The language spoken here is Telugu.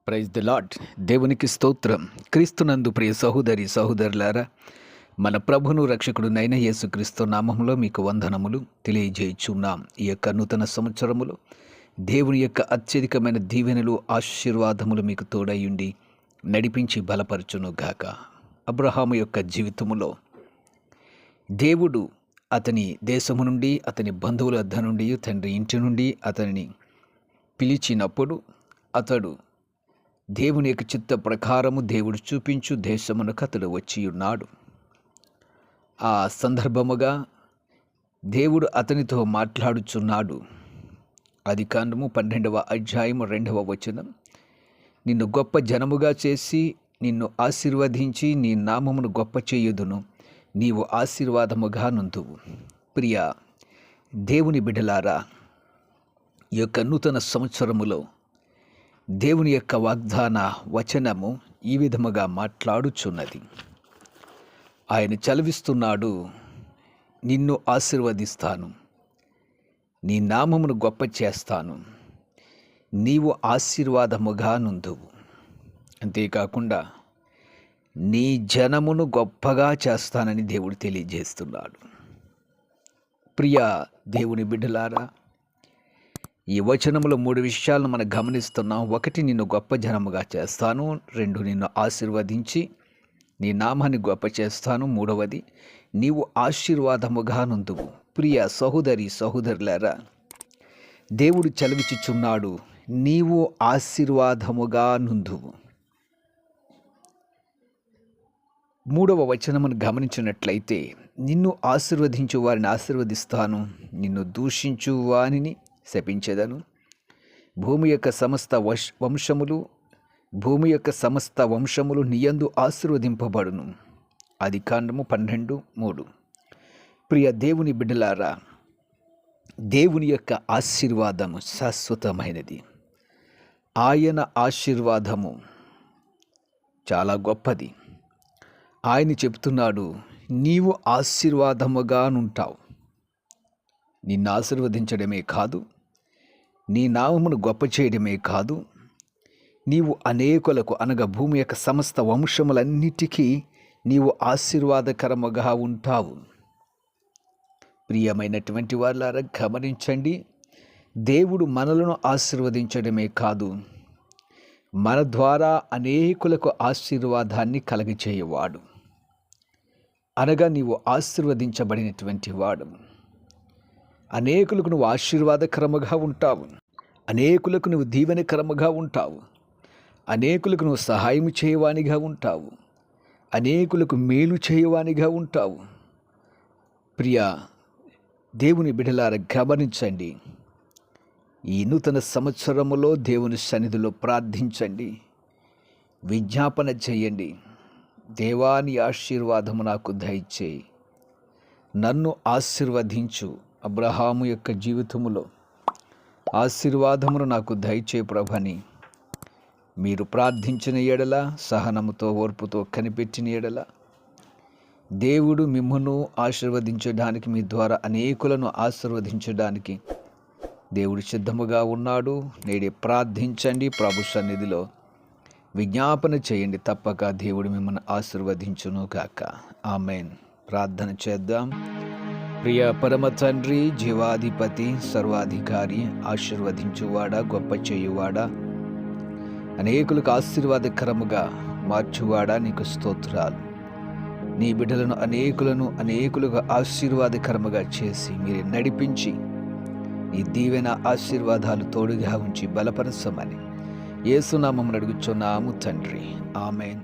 Praise the lord. దేవునికి స్తోత్రం. క్రీస్తునందు ప్రియ సహోదరి సహోదరులారా, మన ప్రభును రక్షకుడునైన యేసుక్రీస్తు నామములో మీకు వందనములు తెలియజేయుచున్నాం. ఈ యొక్క నూతన సంవత్సరములో దేవుని యొక్క అత్యధికమైన దీవెనలు ఆశీర్వాదములు మీకు తోడయుండి నడిపించి బలపరచును గాక. అబ్రహాము యొక్క జీవితములో దేవుడు అతని దేశము నుండి, అతని బంధువుల వద్ద నుండి, తండ్రి ఇంటి నుండి అతనిని పిలిచినప్పుడు అతడు దేవుని యొక్క చిత్త ప్రకారము దేవుడు చూపించు దేశమునకు అతడు వచ్చి ఉన్నాడు. ఆ సందర్భముగా దేవుడు అతనితో మాట్లాడుచున్నాడు. ఆదికాండము 12వ అధ్యాయము 2వ వచనం, నిన్ను గొప్ప జనముగా చేసి నిన్ను ఆశీర్వదించి నీ నామమును గొప్ప చేయుదును, నీవు ఆశీర్వాదముగా నుందువు. ప్రియ దేవుని బిడ్డలారా, ఈ యొక్క నూతన సంవత్సరములో దేవుని యొక్క వాగ్దాన వచనము ఈ విధముగా మాట్లాడుచున్నది. ఆయన చలవిస్తున్నాడు, నిన్ను ఆశీర్వదిస్తాను, నీ నామమును గొప్ప చేస్తాను, నీవు ఆశీర్వాదముగా నుందువు. అంతేకాకుండా నీ జనమును గొప్పగా చేస్తానని దేవుడు తెలియజేస్తున్నాడు. ప్రియ దేవుని బిడ్డలారా, ఈ వచనములో 3 విషయాలను మనం గమనిస్తున్నాం. 1, నిన్ను గొప్ప జనముగా చేస్తాను. 2, నిన్ను ఆశీర్వదించి నీ నామాన్ని గొప్ప చేస్తాను. 3వది, నీవు ఆశీర్వాదముగా నుందువు. ప్రియ సహోదరి సహోదరులారా, దేవుడు చలవిచుచున్నాడు, నీవు ఆశీర్వాదముగా నుందువు. 3వ వచనమును గమనించినట్లయితే, నిన్ను ఆశీర్వదించు వారిని ఆశీర్వదిస్తాను, నిన్ను దూషించు వారిని శపించెదను. భూమి యొక్క సమస్త వంశములు నీయందు ఆశీర్వదింపబడును. ఆదికాండము 12:3. ప్రియ దేవుని బిడ్డలారా, దేవుని యొక్క ఆశీర్వాదము శాశ్వతమైనది. ఆయన ఆశీర్వాదము చాలా గొప్పది. ఆయన చెప్తున్నాడు, నీవు ఆశీర్వాదముగా నుంటావు. నిన్ను ఆశీర్వదించడమే కాదు, నీ నామమును గొప్ప చేయడమే కాదు, నీవు అనేకులకు అనగా భూమి యొక్క సమస్త వంశములన్నిటికీ నీవు ఆశీర్వాదకరముగా ఉంటావు. ప్రియమైనటువంటి వాళ్ళారా, గమనించండి, దేవుడు మనలను ఆశీర్వదించడమే కాదు, మన ద్వారా అనేకులకు ఆశీర్వాదాన్ని కలగచేయవాడు. అనగా నీవు ఆశీర్వదించబడినటువంటి వాడు. అనేకులకు నువ్వు ఆశీర్వాదకరముగా ఉంటావు, అనేకులకు నువ్వు దీవెనకరముగా ఉంటావు, అనేకులకు నువ్వు సహాయం చేయవానిగా ఉంటావు, అనేకులకు మేలు చేయవానిగా ఉంటావు. ప్రియ దేవుని బిడ్డలారా, గమనించండి, ఈ నూతన సంవత్సరములో దేవుని సన్నిధిలో ప్రార్థించండి, విజ్ఞాపన చేయండి. దేవాని ఆశీర్వాదము నాకు దయచేయి, నన్ను ఆశీర్వదించు. అబ్రహాము యొక్క జీవితములో ఆశీర్వాదమును నాకు దయచేయి ప్రభని మీరు ప్రార్థించిన ఎడల, సహనముతో ఓర్పుతో కనిపెట్టిన ఎడల, దేవుడు మిమ్మును ఆశీర్వదించడానికి, మీ ద్వారా అనేకులను ఆశీర్వదించడానికి దేవుడు సిద్ధముగా ఉన్నాడు. నేడే ప్రార్థించండి, ప్రభు సన్నిధిలో విజ్ఞాపన చేయండి. తప్పక దేవుడు మిమ్మల్ని ఆశీర్వదించును గాక. ఆమేన్. ప్రార్థన చేద్దాం. ప్రియ పరమ తండ్రి, జీవాధిపతి, సర్వాధికారి, ఆశీర్వదించువాడా, గొప్ప చేయువాడా, అనేకులకు ఆశీర్వాదకరముగా మార్చువాడా, నీకు స్తోత్రాలు. నీ బిడ్డలను అనేకులకు ఆశీర్వాదకరముగా చేసి మీరే నడిపించి నీ దీవెన ఆశీర్వాదాలు తోడుగా ఉంచి బలపరచమని యేసు నామమున అడుగుచున్నాము తండ్రి. ఆమేన్.